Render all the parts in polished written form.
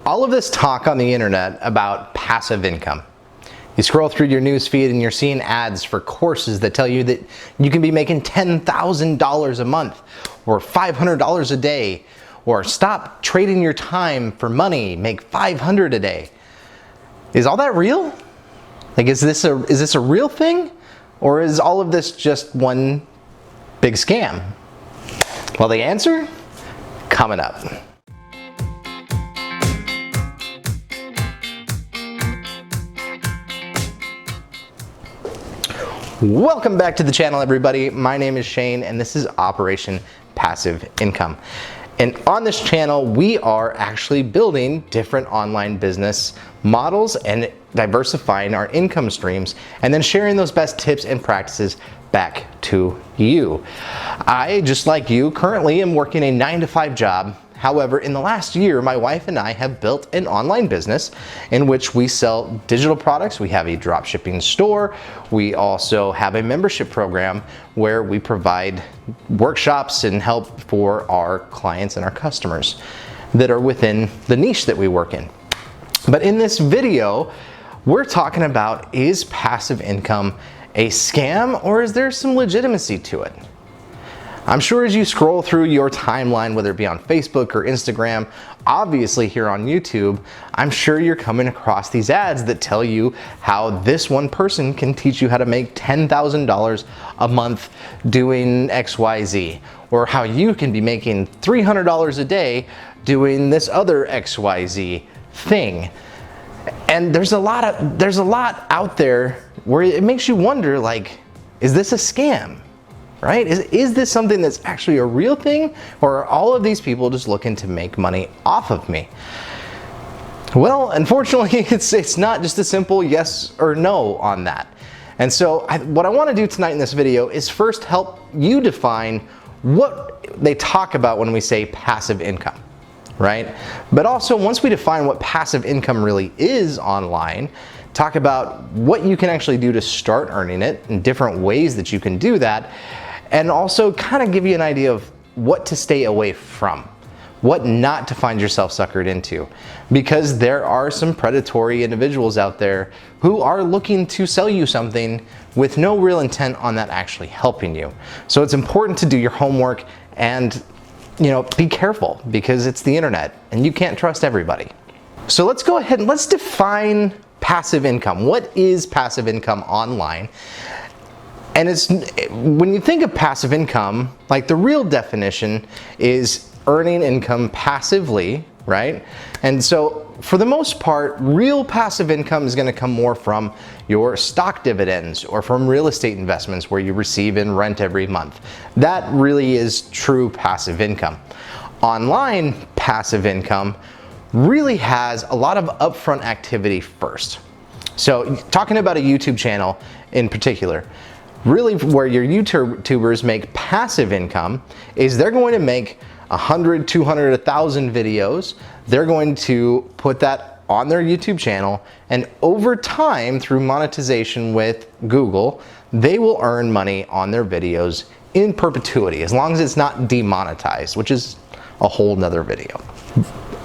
All of this talk on the internet about passive income. You scroll through your news feed and you're seeing ads for courses that tell you that you can be making $10,000 a month or $500 a day, or stop trading your time for money, make $500 a day. Is all that real? Like, is this a real thing? Or is all of this just one big scam? Well, the answer, coming up. Welcome back to the channel, everybody. My name is Shane and this is Operation Passive Income. And on this channel, we are actually building different online business models and diversifying our income streams, and then sharing those best tips and practices back to you. I, just like you, currently am working a 9-to-5 job. However, in the last year, my wife and I have built an online business in which we sell digital products. We have a drop shipping store. We also have a membership program where we provide workshops and help for our clients and our customers that are within the niche that we work in. But in this video, we're talking about, is passive income a scam, or is there some legitimacy to it? I'm sure as you scroll through your timeline, whether it be on Facebook or Instagram, obviously here on YouTube, I'm sure you're coming across these ads that tell you how this one person can teach you how to make $10,000 a month doing XYZ, or how you can be making $300 a day doing this other XYZ thing. And there's a lot out there where it makes you wonder, like, is this a scam? Right? Is this something that's actually a real thing, or are all of these people just looking to make money off of me? Well, unfortunately, it's not just a simple yes or no on that. And so what I want to do tonight in this video is first help you define what they talk about when we say passive income, right? But also, once we define what passive income really is online, talk about what you can actually do to start earning it and different ways that you can do that. And also kind of give you an idea of what to stay away from, what not to find yourself suckered into. Because there are some predatory individuals out there who are looking to sell you something with no real intent on that actually helping you. So it's important to do your homework and, be careful, because it's the internet and you can't trust everybody. So let's go ahead and let's define passive income. What is passive income online? And when you think of passive income, like, the real definition is earning income passively, right? And so for the most part, real passive income is going to come more from your stock dividends or from real estate investments where you receive in rent every month. That really is true passive income. Online passive income really has a lot of upfront activity first. So talking about a YouTube channel in particular, really where your YouTubers make passive income is they're going to make 100, 200, 1,000 videos. They're going to put that on their YouTube channel, and over time, through monetization with Google, they will earn money on their videos in perpetuity, as long as it's not demonetized, which is a whole nother video.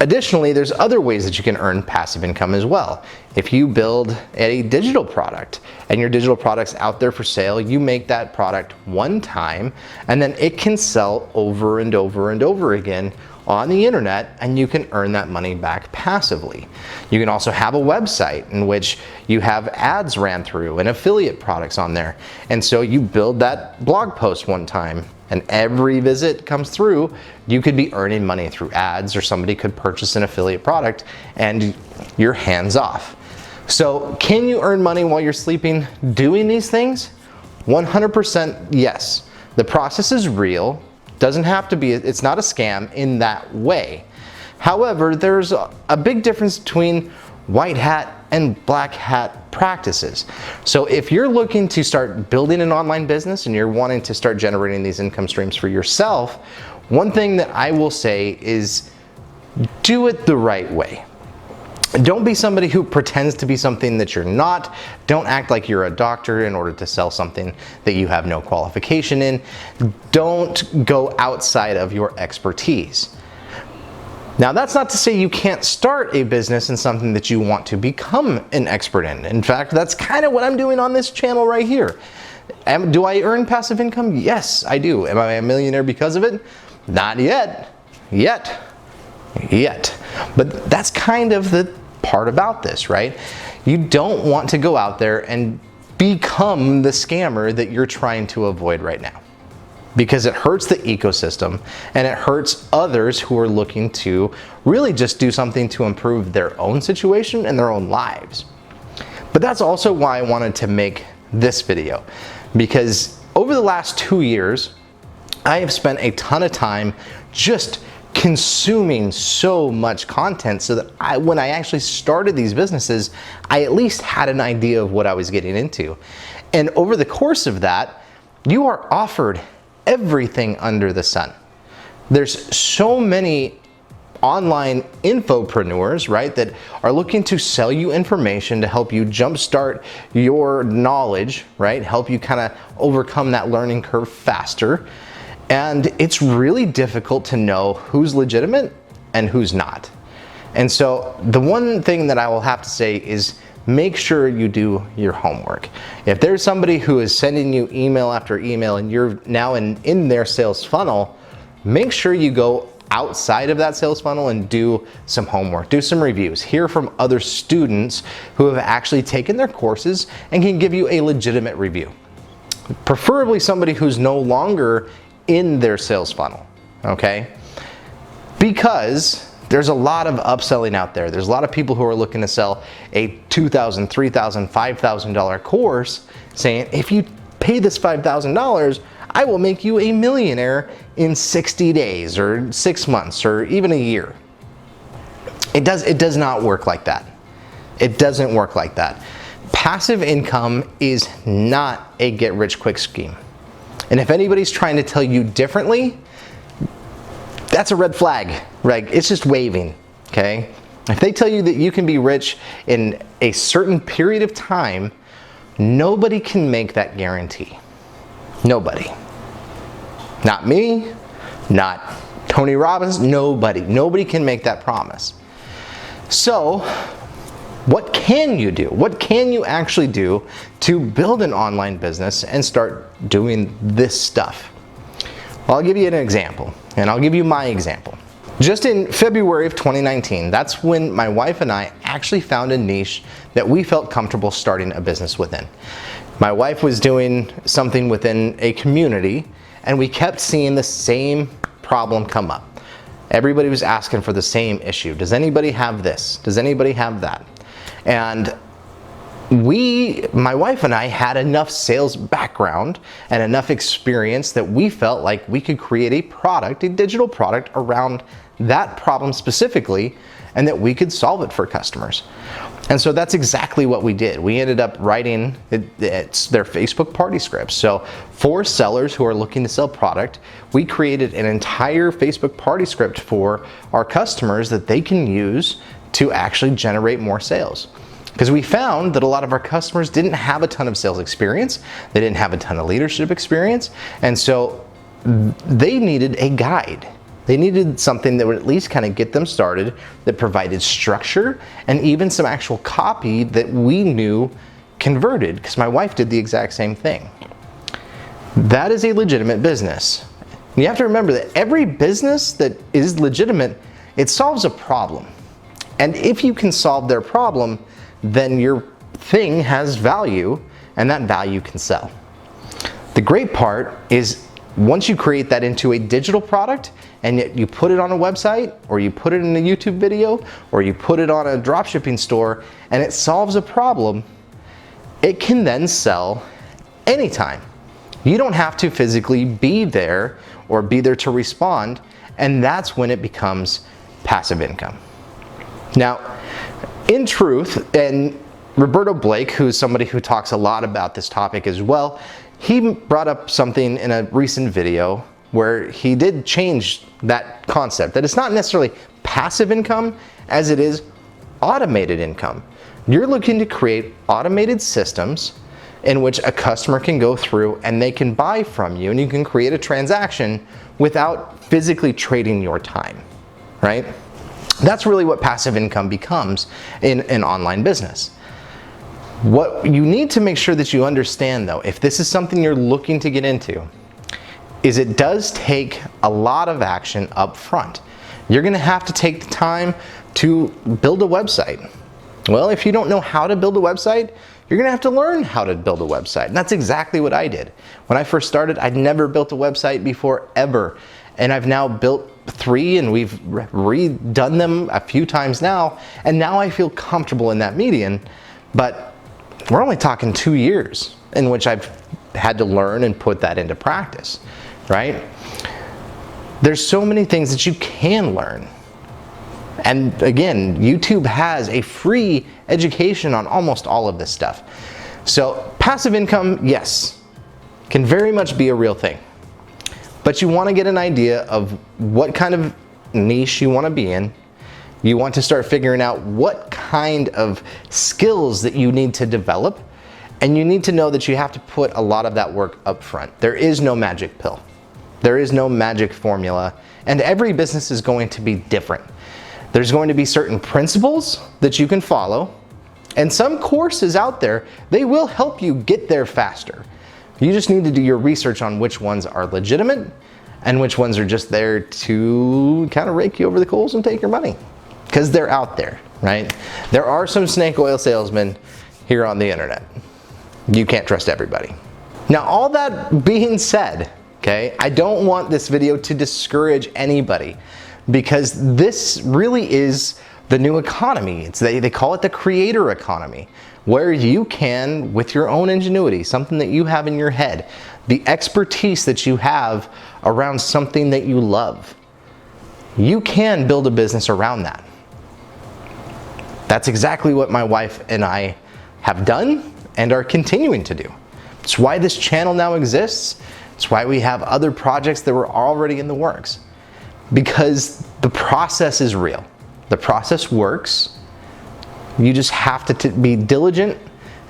Additionally, there's other ways that you can earn passive income as well. If you build a digital product and your digital product's out there for sale, you make that product one time and then it can sell over and over and over again on the internet, and you can earn that money back passively. You can also have a website in which you have ads ran through and affiliate products on there. And so you build that blog post one time, and every visit comes through, you could be earning money through ads, or somebody could purchase an affiliate product and you're hands off. So can you earn money while you're sleeping doing these things? 100% yes. The process is real. Doesn't have to be, it's not a scam in that way. However, there's a big difference between white hat and black hat practices. So if you're looking to start building an online business and you're wanting to start generating these income streams for yourself, one thing that I will say is do it the right way. Don't be somebody who pretends to be something that you're not. Don't act like you're a doctor in order to sell something that you have no qualification in. Don't go outside of your expertise. Now, that's not to say you can't start a business in something that you want to become an expert in. In fact, that's kind of what I'm doing on this channel right here. Do I earn passive income? Yes, I do. Am I a millionaire because of it? Not yet. Yet. But that's kind of the part about this, right? You don't want to go out there and become the scammer that you're trying to avoid right now, because it hurts the ecosystem and it hurts others who are looking to really just do something to improve their own situation and their own lives. But that's also why I wanted to make this video, because over the last 2 years, I have spent a ton of time just consuming so much content so that when I actually started these businesses, I at least had an idea of what I was getting into. And over the course of that, you are offered everything under the sun. There's so many online infopreneurs, right, that are looking to sell you information to help you jumpstart your knowledge, right, help you kind of overcome that learning curve faster. And it's really difficult to know who's legitimate and who's not. And so the one thing that I will have to say is make sure you do your homework. If there's somebody who is sending you email after email and you're now in their sales funnel, make sure you go outside of that sales funnel and do some homework, do some reviews, hear from other students who have actually taken their courses and can give you a legitimate review. Preferably somebody who's no longer in their sales funnel, okay? Because there's a lot of upselling out there. There's a lot of people who are looking to sell a $2,000, $3,000, $5,000 course saying, if you pay this $5,000, I will make you a millionaire in 60 days or 6 months or even a year. It does not work like that. It doesn't work like that. Passive income is not a get-rich-quick scheme. And if anybody's trying to tell you differently, that's a red flag, right? It's just waving, okay? If they tell you that you can be rich in a certain period of time, nobody can make that guarantee. Nobody. Not me, not Tony Robbins, nobody. Nobody can make that promise. So, what can you do? What can you actually do to build an online business and start doing this stuff? Well, I'll give you an example, and I'll give you my example. Just in February of 2019, that's when my wife and I actually found a niche that we felt comfortable starting a business within. My wife was doing something within a community, and we kept seeing the same problem come up. Everybody was asking for the same issue. Does anybody have this? Does anybody have that? And my wife and I had enough sales background and enough experience that we felt like we could create a product, a digital product around that problem specifically, and that we could solve it for customers. And so that's exactly what we did. We ended up writing it's their Facebook party scripts. So for sellers who are looking to sell product, we created an entire Facebook party script for our customers that they can use to actually generate more sales. Because we found that a lot of our customers didn't have a ton of sales experience, they didn't have a ton of leadership experience, and so they needed a guide. They needed something that would at least kind of get them started, that provided structure and even some actual copy that we knew converted, because my wife did the exact same thing. That is a legitimate business. You have to remember that every business that is legitimate, it solves a problem. And if you can solve their problem, then your thing has value, and that value can sell. The great part is once you create that into a digital product and yet you put it on a website, or you put it in a YouTube video, or you put it on a dropshipping store, and it solves a problem, it can then sell anytime. You don't have to physically be there or be there to respond, and that's when it becomes passive income. Now, in truth, and Roberto Blake, who's somebody who talks a lot about this topic as well, he brought up something in a recent video where he did change that concept, that it's not necessarily passive income as it is automated income. You're looking to create automated systems in which a customer can go through and they can buy from you, and you can create a transaction without physically trading your time, right? That's really what passive income becomes in an online business. What you need to make sure that you understand though, if this is something you're looking to get into, is it does take a lot of action up front. You're gonna have to take the time to build a website. Well, if you don't know how to build a website, you're gonna have to learn how to build a website. And that's exactly what I did. When I first started, I'd never built a website before ever. And I've now built 3 and we've redone them a few times now. And now I feel comfortable in that medium, but we're only talking 2 years in which I've had to learn and put that into practice, right? There's so many things that you can learn. And again, YouTube has a free education on almost all of this stuff. So passive income, yes, can very much be a real thing. But you want to get an idea of what kind of niche you want to be in. You want to start figuring out what kind of skills that you need to develop. And you need to know that you have to put a lot of that work up front. There is no magic pill. There is no magic formula. And every business is going to be different. There's going to be certain principles that you can follow, and some courses out there, they will help you get there faster. You just need to do your research on which ones are legitimate and which ones are just there to kind of rake you over the coals and take your money, because they're out there, right? There are some snake oil salesmen here on the internet. You can't trust everybody. Now, all that being said, okay, I don't want this video to discourage anybody, because this really is the new economy. They call it the creator economy, where you can, with your own ingenuity, something that you have in your head, the expertise that you have around something that you love, you can build a business around that. That's exactly what my wife and I have done and are continuing to do. It's why this channel now exists. It's why we have other projects that were already in the works. Because the process is real. The process works. You just have to be diligent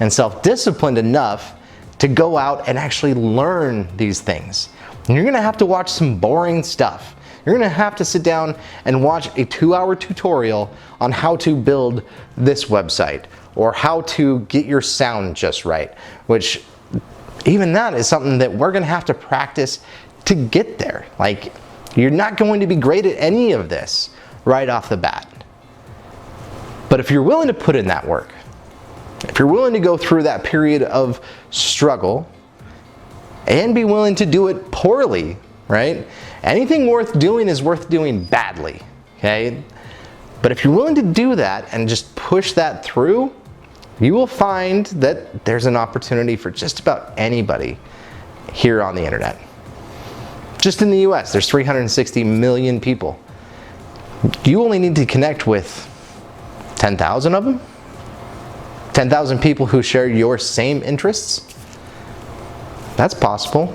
and self-disciplined enough to go out and actually learn these things. And you're gonna have to watch some boring stuff. You're gonna have to sit down and watch a 2-hour tutorial on how to build this website or how to get your sound just right, which even that is something that we're gonna have to practice to get there. Like, you're not going to be great at any of this right off the bat. But if you're willing to put in that work, if you're willing to go through that period of struggle and be willing to do it poorly, right? Anything worth doing is worth doing badly, okay? But if you're willing to do that and just push that through, you will find that there's an opportunity for just about anybody here on the internet. Just in the US, there's 360 million people. You only need to connect with 10,000 of them? 10,000 people who share your same interests? That's possible.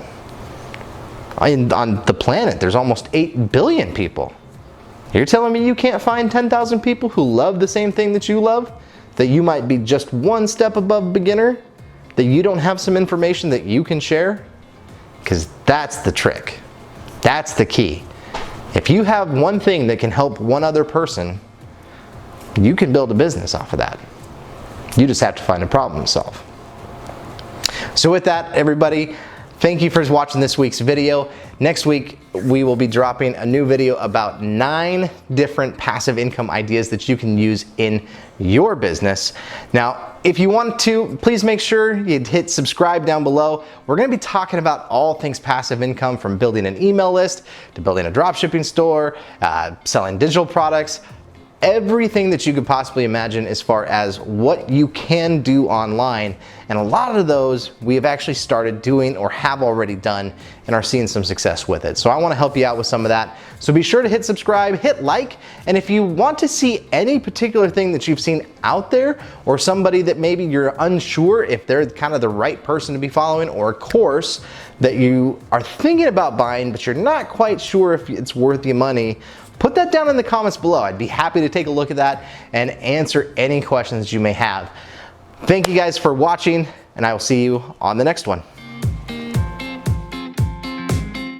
On the planet, there's almost 8 billion people. You're telling me you can't find 10,000 people who love the same thing that you love? That you might be just one step above beginner? That you don't have some information that you can share? Because that's the trick. That's the key. If you have one thing that can help one other person, you can build a business off of that. You just have to find a problem to solve. So with that, everybody, thank you for watching this week's video. Next week, we will be dropping a new video about 9 different passive income ideas that you can use in your business. Now, if you want to, please make sure you hit subscribe down below. We're gonna be talking about all things passive income, from building an email list to building a dropshipping store, selling digital products, everything that you could possibly imagine as far as what you can do online. And a lot of those we have actually started doing or have already done and are seeing some success with it. So I want to help you out with some of that. So be sure to hit subscribe, hit like, and if you want to see any particular thing that you've seen out there, or somebody that maybe you're unsure if they're kind of the right person to be following, or a course that you are thinking about buying but you're not quite sure if it's worth your money, put that down in the comments below. I'd be happy to take a look at that and answer any questions you may have. Thank you guys for watching, and I will see you on the next one.